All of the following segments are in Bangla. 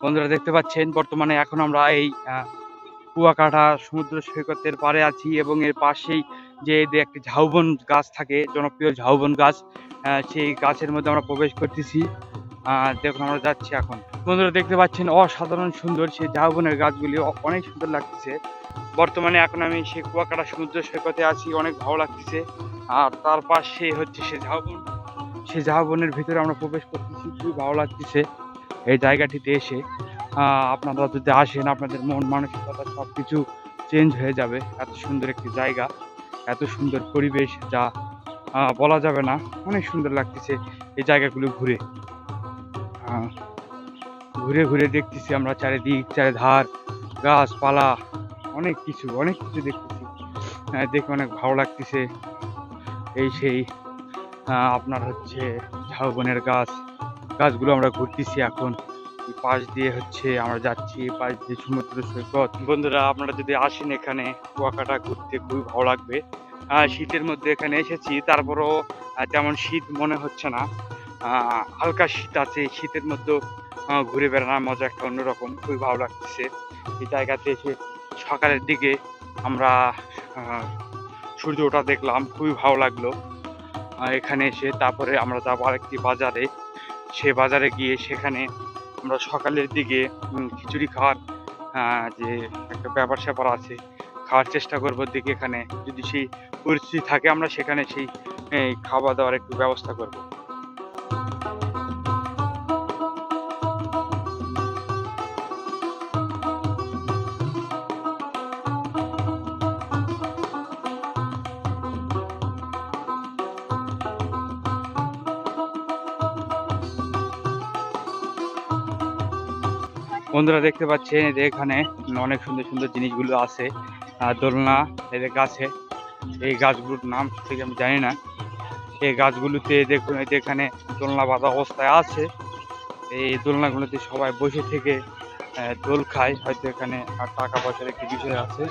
বন্ধুরা দেখতে পাচ্ছেন বর্তমানে এখন আমরা এই কুয়াকাটা সমুদ্র সৈকতের পাড়ে আছি এবং এর পাশেই যে একটি ঝাউবন গাছ থাকে, জনপ্রিয় ঝাউবন গাছ, সেই গাছের মধ্যে আমরা প্রবেশ করতেছি। দেখুন আমরা যাচ্ছি এখন। বন্ধুরা দেখতে পাচ্ছেন অসাধারণ সুন্দর সেই ঝাউবনের গাছগুলি, অনেক সুন্দর লাগতেছে। বর্তমানে এখন আমি সেই কুয়াকাটা সমুদ্র সৈকতে আছি, অনেক ভালো লাগতেছে। আর তার পাশে হচ্ছে সেই ঝাউবন, সেই ঝাউবনের ভিতরে আমরা প্রবেশ করতেছি, খুবই ভালো লাগতেছে এই জায়গাটিতে এসে। আপনারা যদি আসেন আপনাদের মন মানসিকতা সব কিছু চেঞ্জ হয়ে যাবে। এত সুন্দর একটি জায়গা, এত সুন্দর পরিবেশ যা বলা যাবে না। অনেক সুন্দর লাগতেছে এই জায়গাগুলো ঘুরে। ঘুরে ঘুরে দেখতেছি আমরা চারিদিক, চারিধার গাছপালা, অনেক কিছু দেখতেছি। দেখে অনেক ভালো লাগতেছে। এই সেই আপনার হচ্ছে ঝাউবনের গাছগুলো আমরা ঘুরতেছি এখন। পাশ দিয়ে হচ্ছে আমরা যাচ্ছি, পাশ দিয়ে সমুদ্র সৈকত। বন্ধুরা আপনারা যদি আসেন এখানে কুয়াকাটা ঘুরতে, খুবই ভালো লাগবে। শীতের মধ্যে এখানে এসেছি, তারপরও তেমন শীত মনে হচ্ছে না। হালকা শীত আছে, শীতের মধ্যেও ঘুরে বেড়ানোর মজা একটা অন্যরকম, খুবই ভালো লাগতেছে এই জায়গাতে এসে। সকালের দিকে আমরা সূর্য ওঠা দেখলাম, খুবই ভালো লাগলো এখানে এসে। তারপরে আমরা যাবো আরেকটি বাজারে, সে বাজারে গিয়ে সেখানে আমরা সকালের দিকে খিচুড়ি খাওয়ার যে একটা ব্যাপার স্যাপার আছে, খাওয়ার চেষ্টা করবো। দিকে এখানে যদি সেই পরিস্থিতি থাকে আমরা সেখানে সেই খাওয়া দাওয়ার একটু ব্যবস্থা করব। বন্ধুরা দেখতে পাচ্ছেন যে এখানে অনেক সুন্দর সুন্দর জিনিসগুলো আছে। দোলনা এদের গাছে, এই গাছগুলোর নাম থেকে আমি জানি না। এই গাছগুলোতে দেখুন, এখানে দোলনা বাঁধা অবস্থায় আছে। এই দোলনাগুলোতে সবাই বসে থেকে দোল খায়, হয়তো এখানে টাকা পয়সার একটি বিষয় আছে।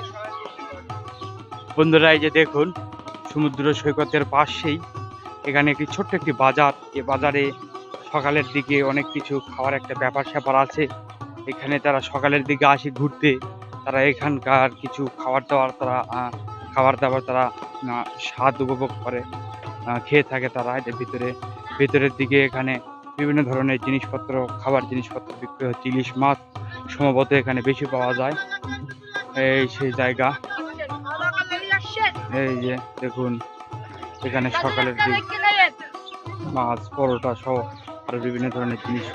বন্ধুরা এই যে দেখুন, সমুদ্র সৈকতের পাশেই এখানে একটি ছোট্ট একটি বাজার। এই বাজারে সকালের দিকে অনেক কিছু খাওয়ার একটা ব্যাপার স্যাপার আছে। এখানে তারা সকালের দিকে আসে ঘুরতে, তারা এখানকার কিছু খাবার দাবার তারা স্বাদ উপভোগ করে, খেয়ে থাকে তারা। এদের ভিতরের দিকে এখানে বিভিন্ন ধরনের জিনিসপত্র, খাবার জিনিসপত্র বিক্রি হচ্ছে। ইলিশ মাছ সম্ভবত এখানে বেশি পাওয়া যায়। এই সেই জায়গা, এই যে দেখুন এখানে সকালের দিকে মাছ, পরোটা সহ আরো বিভিন্ন ধরনের জিনিস।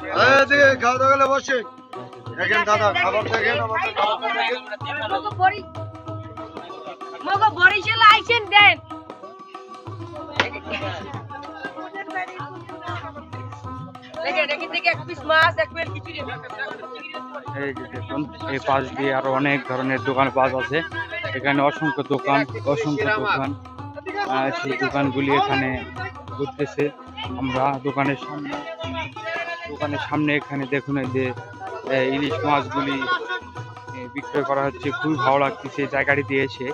এই যে দেখুন, এই পাশ দিয়ে আরো অনেক ধরনের দোকান পাওয়া আছে। এখানে অসংখ্য দোকান সেই দোকানগুলি এখানে ঘুরতেছে। আমরা দোকানের সামনে এখানে দেখুন এই যে ইলিশ মাছগুলি বিক্রয় করা হচ্ছে। খুবই ভালো লাগতেছে এই জায়গাটিতে এসে।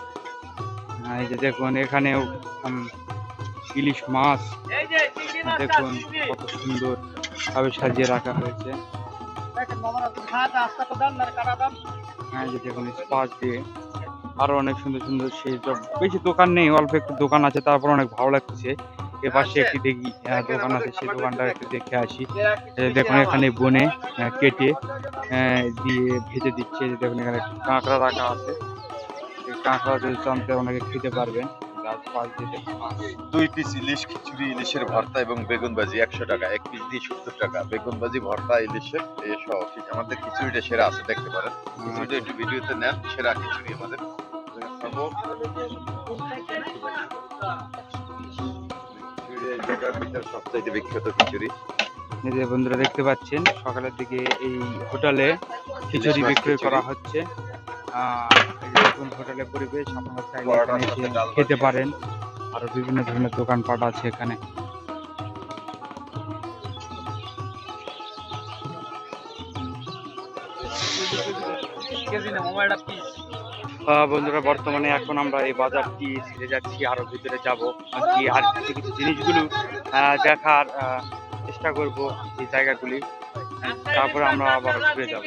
এই যে দেখুন এখানেও ইলিশ মাছ, দেখুন কত সুন্দর ভাবে সাজিয়ে রাখা হয়েছে। এই যে দেখুন পাশ দিয়ে আরো অনেক সুন্দর সুন্দর, সেই বেশি দোকান নেই, অল্প একটু দোকান আছে, তারপর অনেক ভালো লাগতেছে। এপাশে একটি দেখি দোকান আছে, সেই দোকানটা একটু দেখে আসি। দেখুন এখানে বনে কেটে দিয়ে ভেজে দিচ্ছে। দেখুন এখানে একটু কাঁকড়া রাখা আছে, কাঁকড়া যদি চামতে অনেকে খেতে পারবেন। 2 পিস ইলিশ খিচুড়ি, ইলিশের ভর্তা এবং বেগুন ভাজি 100 টাকা, 1 পিস দিয়ে 70 টাকা। বেগুন ভাজি, ভর্তা, ইলিশের সহ আমাদের খিচুড়িটা সেরা আছে, দেখতে পারেন। খিচুড়িটা একটু ভিডিওতে নেন, সেরা খিচুড়ি আমাদের। সবচাইতে বিখ্যাত খিচুড়ি। এই যে বন্ধুরা দেখতে পাচ্ছেন সকালের দিকে এই হোটেলে খিচুড়ি বিক্রয় করা হচ্ছে। দেখুন হোটেলের পরিবেশ, আপনারা চাইলে এখানে এসে খেতে পারেন। আরো বিভিন্ন ধরনের দোকানপাট আছে এখানে। বন্ধুরা বর্তমানে এখন আমরা এই বাজারটি ছেড়ে যাচ্ছি, আরো ভিতরে যাব আর কিছু জিনিসগুলো দেখার চেষ্টা করব, এই জায়গাগুলি। তারপরে আমরা আবার ঘুরে যাব।